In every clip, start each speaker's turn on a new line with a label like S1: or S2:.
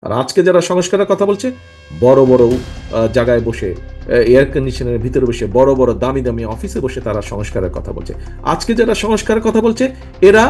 S1: আর আজকে যারা সংস্কারের কথা বলছে, বড় বড় জায়গায় বসে, এয়ার কন্ডিশনের ভিতরে বসে, বড় বড় দামি দামি অফিসে বসে তারা সংস্কারের কথা বলছে। আজকে যারা সংস্কারের কথা বলছে, এরা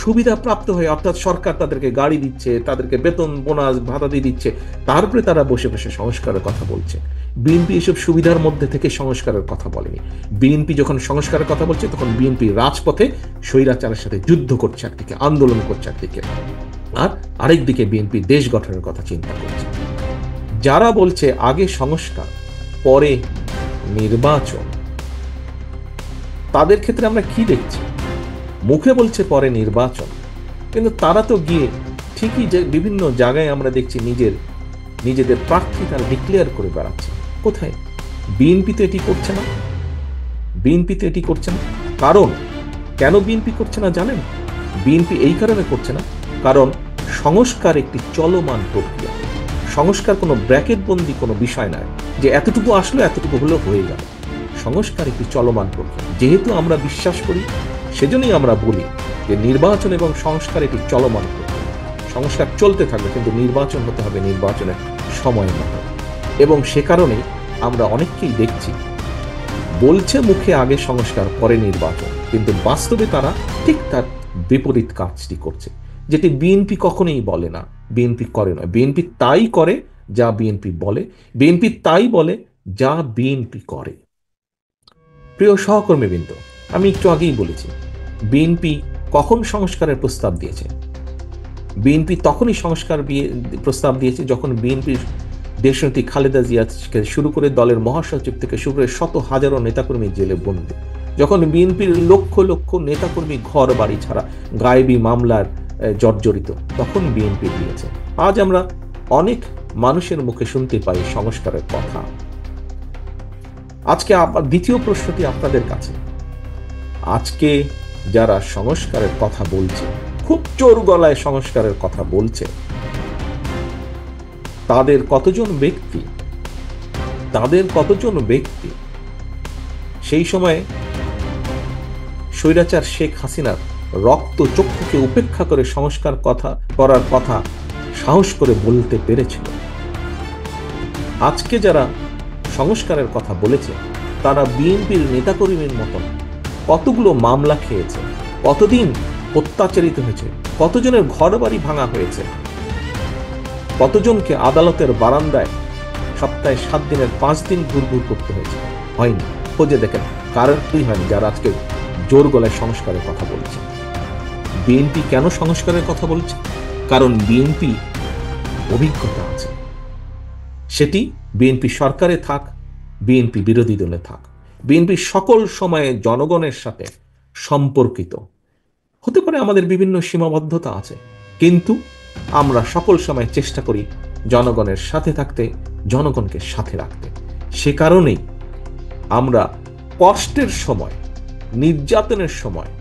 S1: সুবিধা প্রাপ্ত হয়ে, অর্থাৎ সরকার তাদেরকে গাড়ি দিচ্ছে, তাদেরকে বেতন বোনাস ভাতা দিয়ে দিচ্ছে, তারপরে তারা বসে বসে সংস্কারের কথা বলছে। বিএনপি এসব সুবিধার মধ্যে থেকে সংস্কারের কথা বলেনি। বিএনপি যখন সংস্কারের কথা বলছে, তখন বিএনপি রাজপথে স্বৈরাচারের সাথে যুদ্ধ করছে একদিকে, আন্দোলন করছে একদিকে, আর আরেকদিকে বিএনপি দেশ গঠনের কথা চিন্তা করছে। যারা বলছে আগে সংস্কার পরে নির্বাচন, তাদের ক্ষেত্রে আমরা কি দেখছি? মুখে বলছে পরে নির্বাচন, কিন্তু তারা তো গিয়ে ঠিকই যে বিভিন্ন জায়গায় আমরা দেখছি নিজেদের প্রার্থী তারা ডিক্লেয়ার করে বেড়াচ্ছে। কোথায়? বিএনপি তো এটি করছে না। বিএনপি তো এটি করছে না। কারণ কেন বিএনপি করছে না জানেন? বিএনপি এই কারণে করছে না, কারণ সংস্কার একটি চলমান প্রক্রিয়া। সংস্কার কোনো ব্র্যাকেট বন্দি কোনো বিষয় নয় যে এতটুকু আসলো এতটুকু হলো হয়ে গেল। সংস্কার একটি চলমান প্রক্রিয়া। যেহেতু আমরা বিশ্বাস করি, সেজন্যই আমরা বলি যে নির্বাচন এবং সংস্কার একটি চলমান প্রক্রিয়া। সংস্কার চলতে থাকবে, কিন্তু নির্বাচন হতে হবে নির্বাচনের সময় মতো। এবং সে কারণেই আমরা অনেককেই দেখছি বলছে মুখে আগে সংস্কার পরে নির্বাচন, কিন্তু বাস্তবে তারা ঠিক তার বিপরীত কাজটি করছে, যেটি বিএনপি কখনোই বলে না, বিএনপি করে না। বিএনপি তাই করে যা বিএনপি বলে, বিএনপি তাই বলে যা বিএনপি করে। প্রিয় সহকর্মীবৃন্দ, আমি একটু আগেই বলেছি বিএনপি কখন সংস্কারের প্রস্তাব দিয়েছে। বিএনপি তখনই প্রস্তাব দিয়েছে যখন বিএনপির দেশনেত্রী খালেদা জিয়া থেকে শুরু করে দলের মহাসচিব থেকে শুরু করে শত হাজারো নেতাকর্মী জেলে বন্দী, যখন বিএনপির লক্ষ লক্ষ নেতাকর্মী ঘর বাড়ি ছাড়া, গায়েবী মামলার জর্জরিত, তখন বিএনপি দিয়েছে। আজ আমরা অনেক মানুষের মুখে শুনতে পাই সংস্কারের কথা। আজকে দ্বিতীয় প্রশ্নটি আপনাদের কাছে, আজকে যারা সংস্কারের কথা বলছে, খুব জোর গলায় সংস্কারের কথা বলছে, তাদের কতজন ব্যক্তি সেই সময়ে স্বৈরাচার শেখ হাসিনার রক্ত চক্ষুকে উপেক্ষা করে সংস্কার করার কথা সাহস করে বলতে পেরেছিল? আজকে যারা সংস্কারের কথা বলেছে, তারা বিএনপির নেতাকর্মীর মতন কতগুলো মামলা খেয়েছে, কতদিন অত্যাচারিত হয়েছে, কতজনের ঘর বাড়ি ভাঙা হয়েছে, কতজনকে আদালতের বারান্দায় সপ্তাহে 7 দিনের 5 দিন ঘুরঘুর করতে হয়েছে? হয়নি। খোঁজে দেখেন কারোরই হয়নি যারা আজকে জোর গলায় সংস্কারের কথা বলছে। বিএনপি কেন সংস্কারের কথা বলছে? কারণ বিএনপি অভিজ্ঞতা আছে। সেটি বিএনপি সরকারে থাক, বিএনপি বিরোধী দলে থাক, বিএনপি সকল সময়ে জনগণের সাথে সম্পর্কিত। হতে পারে আমাদের বিভিন্ন সীমাবদ্ধতা আছে, কিন্তু আমরা সকল সময় চেষ্টা করি জনগণের সাথে থাকতে, জনগণকে সাথে রাখতে। সে কারণেই আমরা কষ্টের সময়, নির্যাতনের সময়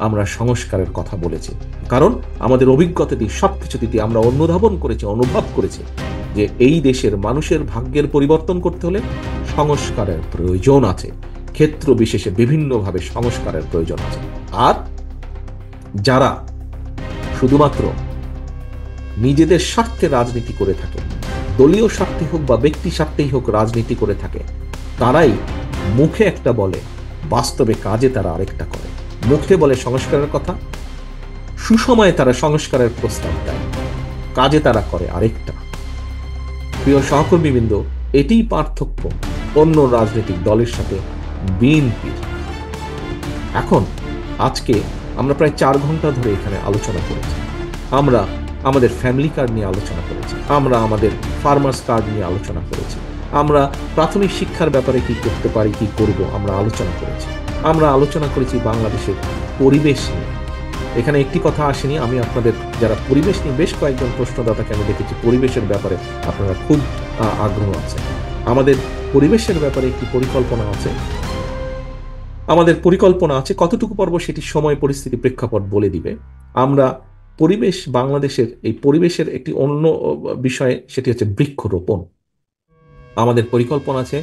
S1: আমরা সংস্কারের কথা বলেছি, কারণ আমাদের অভিজ্ঞতাটি সবকিছুতে আমরা অনুধাবন করেছি, অনুভব করেছি যে এই দেশের মানুষের ভাগ্যের পরিবর্তন করতে হলে সংস্কারের প্রয়োজন আছে। ক্ষেত্র বিশেষে বিভিন্নভাবে সংস্কারের প্রয়োজন আছে। আর যারা শুধুমাত্র নিজেদের স্বার্থে রাজনীতি করে থাকে, দলীয় স্বার্থে হোক বা ব্যক্তি স্বার্থেই হোক রাজনীতি করে থাকে, তারাই মুখে একটা বলে, বাস্তবে কাজে তারা আরেকটা করে। মুখে বলে সংস্কারের কথা, সুসময়ে তারা সংস্কারের প্রস্তাব দেয়, কাজে তারা করে আরেকটা। প্রিয় সহকর্মীবৃন্দ, এটিই পার্থক্য অন্য রাজনৈতিক দলের সাথে বিএনপির। এখন আজকে আমরা প্রায় 4 ঘন্টা ধরে এখানে আলোচনা করেছি। আমরা আমাদের ফ্যামিলি কার্ড নিয়ে আলোচনা করেছি, আমরা আমাদের ফার্মার্স কার্ড নিয়ে আলোচনা করেছি, আমরা প্রাথমিক শিক্ষার ব্যাপারে কি করতে পারি, কি করব, আমরা আলোচনা করেছি। আমরা আলোচনা করেছি বাংলাদেশের পরিবেশ নিয়ে। এখানে একটি কথা আসেনি, আমি আপনাদের যারা পরিবেশ নিয়ে বেশ কয়েকজন প্রশ্নদাতাকে আমি দেখেছি পরিবেশের ব্যাপারে আপনারা খুব আগ্রহ আছে। আমাদের পরিবেশের ব্যাপারে একটি পরিকল্পনা আছে, আমাদের পরিকল্পনা আছে, কতটুকু পারব সেটি সময় পরিস্থিতি প্রেক্ষাপট বলে দিবে। আমরা পরিবেশ, বাংলাদেশের এই পরিবেশের একটি অন্য বিষয়ে, সেটি হচ্ছে বৃক্ষরোপণ। আমাদের পরিকল্পনা আছে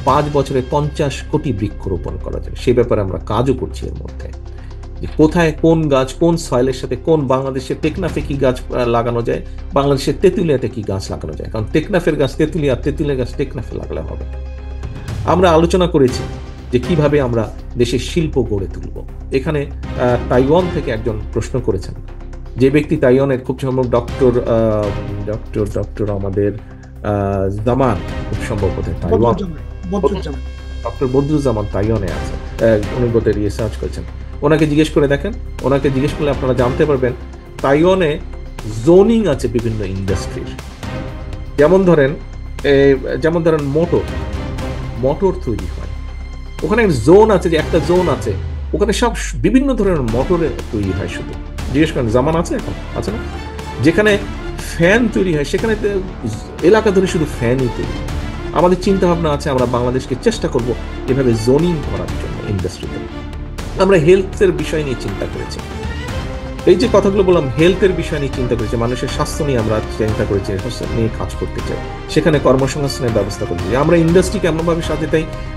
S1: 5 বছরে 50 কোটি বৃক্ষরোপণ করা যায়। সে ব্যাপারে আমরা কাজও করছি এর মধ্যে, যে কোথায় কোন গাছ কোন সয়েলের সাথে কোন বাংলাদেশের টেকনাফে কি গাছ লাগানো যায়, বাংলাদেশের তেঁতুলিয়াতে কি গাছ লাগানো যায়, কারণ টেকনাফের গাছ তেঁতুলিয়া, তেঁতুলিয়া গাছ টেকনাফে লাগলে হবে। আমরা আলোচনা করেছি যে কিভাবে আমরা দেশের শিল্প গড়ে তুলব। এখানে তাইওয়ান থেকে একজন প্রশ্ন করেছেন, যে ব্যক্তি তাইওয়ানের খুব সম্ভব ডক্টর ডক্টর ডক্টর আমাদের জামান, খুব সম্ভবত তাইওয়ান, ডক্টর বদরুজ্জামান তাইওয়ানে আছে, উনি বোধহয় রিসার্চ করেছেন। ওনাকে জিজ্ঞেস করে দেখেন, ওনাকে জিজ্ঞেস করলে আপনারা জানতে পারবেন তাইওয়ানে জোনিং আছে বিভিন্ন ইন্ডাস্ট্রির। যেমন ধরেন মোটর তৈরি হয়, ওখানে জোন আছে, যে একটা জোন আছে ওখানে সব বিভিন্ন ধরনের মোটরে তৈরি হয়। শুধু জিজ্ঞেস করেন জামান আছে, এখন আছে না? যেখানে ফ্যান তৈরি হয় সেখানে এলাকা ধরে শুধু ফ্যানই তৈরি। আমাদের চিন্তা ভাবনা আছে, আমরা বাংলাদেশকে চেষ্টা করব এভাবে জোনিং করার জন্য ইন্ডাস্ট্রিতে। আমরা হেলথের বিষয় নিয়ে চিন্তা করেছি, এই যে কথাগুলো বললাম হেলথের বিষয় নিয়ে চিন্তা করেছি, মানুষের স্বাস্থ্য নিয়ে আমরা চিন্তা করেছি, স্বাস্থ্য নিয়ে কাজ করতে চাই, সেখানে কর্মসংস্থানের ব্যবস্থা করতে চাই। আমরা ইন্ডাস্ট্রিকে এমনভাবে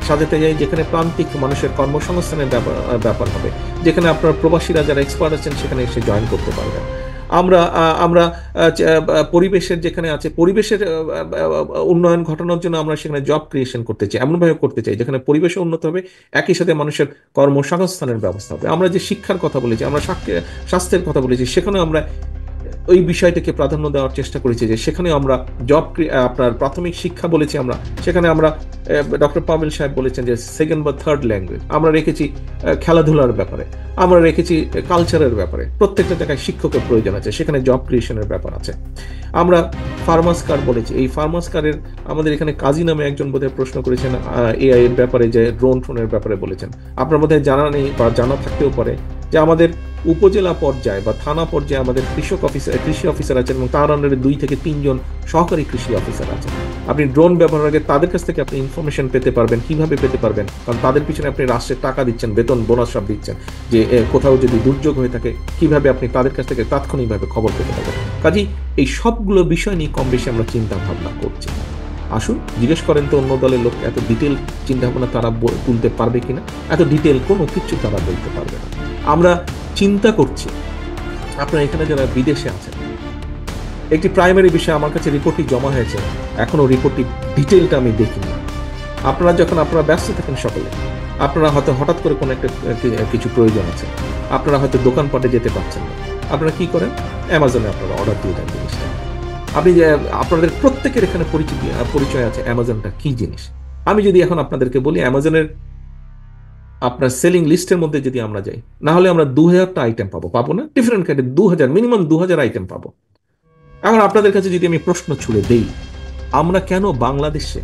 S1: সাজাতে যাই যেখানে প্রান্তিক মানুষের কর্মসংস্থানের ব্যাপার হবে, যেখানে আপনার প্রবাসীরা যারা এক্সপার্ট আছেন সেখানে এসে জয়েন করতে পারবেন। আমরা পরিবেশের যেখানে আছে পরিবেশের উন্নয়ন ঘটানোর জন্য আমরা সেখানে জব ক্রিয়েশন করতে চাই, এমনভাবে করতে চাই যেখানে পরিবেশ উন্নত হবে, একই সাথে মানুষের কর্মসংস্থানের ব্যবস্থা হবে। আমরা যে শিক্ষার কথা বলেছি, আমরা স্বাস্থ্যের কথা বলেছি, সেখানে আমরা ওই বিষয়টাকে প্রাধান্য দেওয়ার চেষ্টা করেছি, যে সেখানে আমরা আপনার প্রাথমিক শিক্ষা বলেছি, আমরা সেখানে আমরা ডক্টর পাভেল সাহেব বলেছেন যে সেকেন্ড বা থার্ড ল্যাঙ্গুয়েজ আমরা রেখেছি, খেলাধুলার ব্যাপারে আমরা রেখেছি, কালচারের ব্যাপারে প্রত্যেকটা জায়গায় শিক্ষকের প্রয়োজন আছে, সেখানে জব ক্রিয়েশনের ব্যাপার আছে। আমরা ফার্মাস কার্ড বলেছি, এই ফার্মাস কার্ডের আমাদের এখানে কাজী নামে একজন বোধহয় প্রশ্ন করেছেন এআই এর ব্যাপারে, যে ড্রোনের ব্যাপারে বলেছেন। আপনার মধ্যে জানা নেই বা জানা থাকতেও পারে যে আমাদের উপজেলা পর্যায়ে বা থানা পর্যায়ে আমাদের কৃষি অফিসার আছেন এবং তার আন্ডারে 2 থেকে 3 জন সহকারী কৃষি অফিসার আছেন। আপনি ড্রোন ব্যবহারের আগে তাদের কাছ থেকে আপনি ইনফরমেশন পেতে পারবেন। কিভাবে পেতে পারবেন? কারণ তাদের পিছনে আপনি রাষ্ট্রের টাকা দিচ্ছেন, বেতন বোনাস সব দিচ্ছেন, যে কোথাও যদি দুর্যোগ হয়ে থাকে কিভাবে আপনি তাদের কাছ থেকে তাৎক্ষণিকভাবে খবর পেতে পারবেন। কাজেই এই সবগুলো বিষয় নিয়ে কম বেশি আমরা চিন্তা ভাবনা করছি। আসুন জিজ্ঞেস করেন তো অন্য দলের লোক এত ডিটেল চিন্তা ভাবনা তারা তুলতে পারবে কিনা? এত ডিটেল কোনো কিছু তারা বলতে পারবে না। আমরা চিন্তা করছি, আপনারা এখানে যারা বিদেশে আছেন, একটি প্রাইমারি বিষয় আমার কাছে রিপোর্টটি জমা হয়েছে, এখনো রিপোর্টটি ডিটেলটা আমি দেখিনি। আপনারা ব্যস্ত থাকেন সকলে, আপনারা হয়তো হঠাৎ করে কোনো একটা কিছু প্রয়োজন আছে, আপনারা হয়তো দোকানপাটে যেতে পারছেন না, আপনারা কি করেন? অ্যামাজনে আপনারা অর্ডার দিয়ে দেন জিনিসটা। আপনাদের প্রত্যেকের এখানে পরিচয় আছে অ্যামাজনটা কি জিনিস। আমি যদি এখন আপনাদেরকে বলি অ্যামাজনের আপনার সেলিং লিস্টের মধ্যে যদি আমরা যাই, না হলে আমরা 2000টা আইটেম পাবো না? ডিফারেন্ট কাইন্ডের 2000, মিনিমাম 2000 আইটেম পাবো। এখন আপনাদের কাছে যদি আমি প্রশ্ন ছুড়ে দেই, আমরা কেন বাংলাদেশে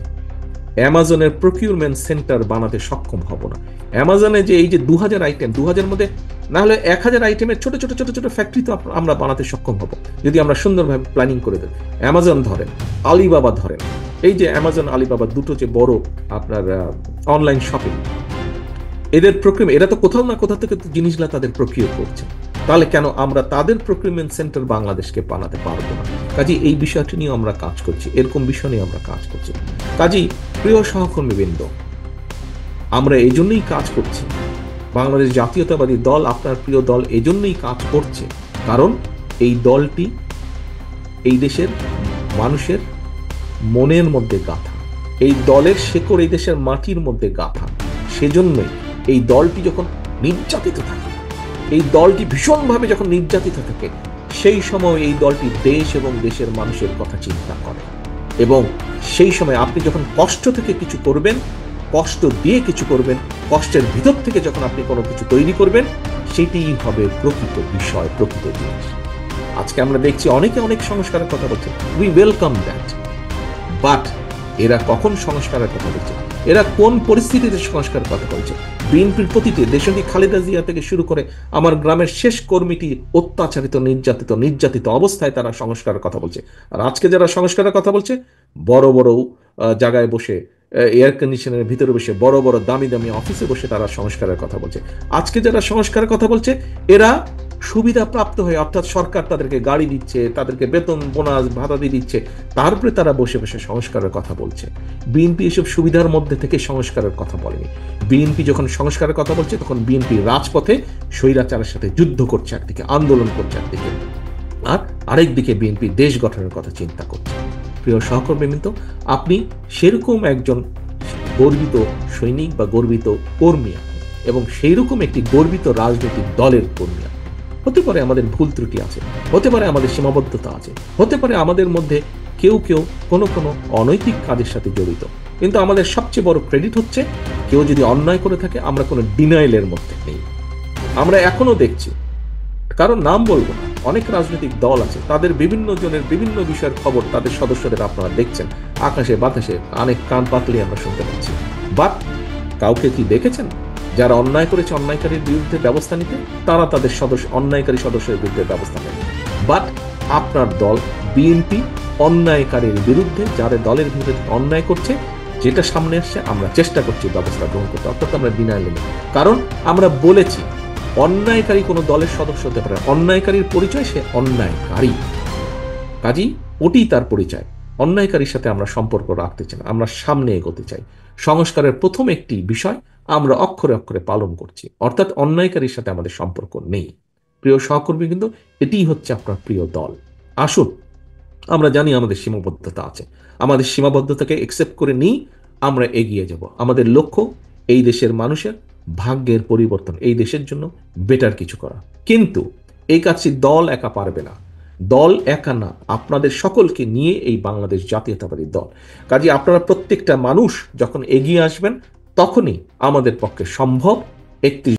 S1: অ্যামাজনের প্রকিউরমেন্ট সেন্টার বানাতে সক্ষম হব না? অ্যামাজনে যে এই যে 2000 আইটেম, 2000 মধ্যে না হলে 1000 আইটেমের ছোট ছোট ছোট ছোট ফ্যাক্টরি তো আমরা বানাতে সক্ষম হব যদি আমরা সুন্দরভাবে প্ল্যানিং করে দেব। অ্যামাজন ধরেন, আলিবাবা ধরেন, এই যে অ্যামাজন আলিবাবা দুটো যে বড় আপনার অনলাইন শপিং, এরা তো কোথাও না কোথাও থেকে জিনিসগুলো তাদের প্রকিউর করছে, তাহলে কেন আমরা তাদের প্রকিউরমেন্ট সেন্টার বাংলাদেশকে বানাতে পারবো না? কাজে এই বিষয়টি নিয়ে আমরা কাজ করছি, এরকম বিষয় নিয়ে আমরা কাজ করছি। কাজেই প্রিয় সহকর্মীবৃন্দ, আমরা এই জন্যই কাজ করছি, বাংলাদেশ জাতীয়তাবাদী দল আপনার প্রিয় দল এজন্যই কাজ করছে, কারণ এই দলটি এই দেশের মানুষের মনের মধ্যে গাঁথা, এই দলের শেকড় এই দেশের মাটির মধ্যে গাঁথা। সেজন্যই এই দলটি যখন নির্যাতিত থাকে, এই দলটি ভীষণভাবে যখন নির্যাতিত থাকে, সেই সময় এই দলটি দেশ এবং দেশের মানুষের কথা চিন্তা করে, এবং সেই সময় আপনি যখন কষ্ট থেকে কিছু করবেন, কষ্ট দিয়ে কিছু করবেন, কষ্টের ভিতর থেকে যখন আপনি কোনো কিছু তৈরি করবেন, সেটিই হবে প্রকৃত বিষয়, প্রকৃত জিনিস। আজকে আমরা দেখছি অনেকে অনেক সংস্কারের কথা বলছে, উই ওয়েলকাম দ্যাট, বাট এরা কখন সংস্কারের কথা বলছে? এরা কোন পরিস্থিতিতে সংস্কারের কথা বলছে? বিএনপির প্রতিটি দেশনেত্রী খালেদা জিয়া থেকে শুরু করে আমার গ্রামের শেষ কর্মীটি অত্যাচারিত, নির্যাতিত অবস্থায় তারা সংস্কারের কথা বলছে। আর আজকে যারা সংস্কারের কথা বলছে, বড় বড় জায়গায় বসে এয়ার কন্ডিশনের ভিতরে বসে বড় বড় দামি দামি অফিসে বসে তারা সংস্কারের কথা বলছে। আজকে যারা সংস্কারের কথা বলছে এরা সুবিধা প্রাপ্ত হয়ে, অর্থাৎ সরকার তাদেরকে গাড়ি দিচ্ছে, তাদেরকে বেতন বোনাস ভাতা দিয়ে দিচ্ছে, তারপরে তারা বসে বসে সংস্কারের কথা বলছে। বিএনপি এসব সুবিধার মধ্যে থেকে সংস্কারের কথা বলেনি। বিএনপি যখন সংস্কারের কথা বলছে তখন বিএনপি রাজপথে স্বৈরাচারের সাথে যুদ্ধ করছে একদিকে, আন্দোলন করছে একদিকে, আর আরেকদিকে বিএনপি দেশ গঠনের কথা চিন্তা করছে। প্রিয় সহকর্মীবৃন্দ, আপনি সেরকম একজন গর্বিত সৈনিক বা গর্বিত কর্মী এবং সেই রকম একটি গর্বিত রাজনৈতিক দলের কর্মী। হতে পারে আমাদের ভুল ত্রুটি আছে, হতে পারে আমাদের সীমাবদ্ধতা আছে, হতে পারে আমাদের মধ্যে কেউ কেউ কোনো কোনো অনৈতিক কাজের সাথে জড়িত, কিন্তু আমাদের সবচেয়ে বড় ক্রেডিট হচ্ছে কেউ যদি অন্যায় করে থাকে আমরা কোনো ডিনাইলের মধ্যে নেই। আমরা এখনো দেখছি, কারণ নাম বলবো না, অনেক রাজনৈতিক দল আছে, তাদের বিভিন্ন জনের বিভিন্ন বিষয়ের খবর তাদের সদস্যদের আপনারা দেখছেন আকাশে বাতাসে, অনেক কান পাতলে আমরা শুনতে পাচ্ছি। বাট কাউকে কি দেখেছেন যারা অন্যায় করেছে অন্যায়কারীর বিরুদ্ধে ব্যবস্থা নিতে? তারা তাদের অন্যায়কারী সদস্যের বিরুদ্ধে ব্যবস্থা নেয়। বাট আপনার দল বিএনপি অন্যায়কারীর বিরুদ্ধে, যারা দলের বিরুদ্ধে অন্যায় করছে, যেটা সামনে আসছে আমরা চেষ্টা করছি ব্যবস্থা গ্রহণ করতে, অর্থাৎ আমরা ডিনাইল নেই। কারণ আমরা বলেছি অন্যায়কারী কোনো দলের সদস্য হতে পারে, অন্যায়কারীর পরিচয় সে অন্যায়কারী, কাজী ওটি তার পরিচয়। অন্যায়কারীর সাথে আমরা সম্পর্ক রাখতে চাই না, আমরা সামনে এগোতে চাই। সংস্কারের প্রথম একটি বিষয় আমরা অক্ষরে অক্ষরে পালন করছি, অর্থাৎ অন্যায়কারীর সাথে আমাদের সম্পর্ক নেই। প্রিয় সহকর্মী, কিন্তু এটিই হচ্ছে আপনার প্রিয় দল। আসুন, আমরা জানি আমাদের সীমাবদ্ধতা আছে, আমাদের সীমাবদ্ধতাকে একসেপ্ট করে নিই, আমরা এগিয়ে যাব। আমাদের লক্ষ্য এই দেশের মানুষের ভাগ্যের পরিবর্তন, এই দেশের জন্য বেটার কিছু করা। কিন্তু এই কাজটি দল একা পারবে না, দল একা না, আপনাদের সকলকে নিয়ে এই বাংলাদেশ জাতীয়তাবাদী দল। কাজে আপনারা প্রত্যেকটা মানুষ যখন এগিয়ে আসবেন তখনই আমাদের পক্ষে সম্ভব 31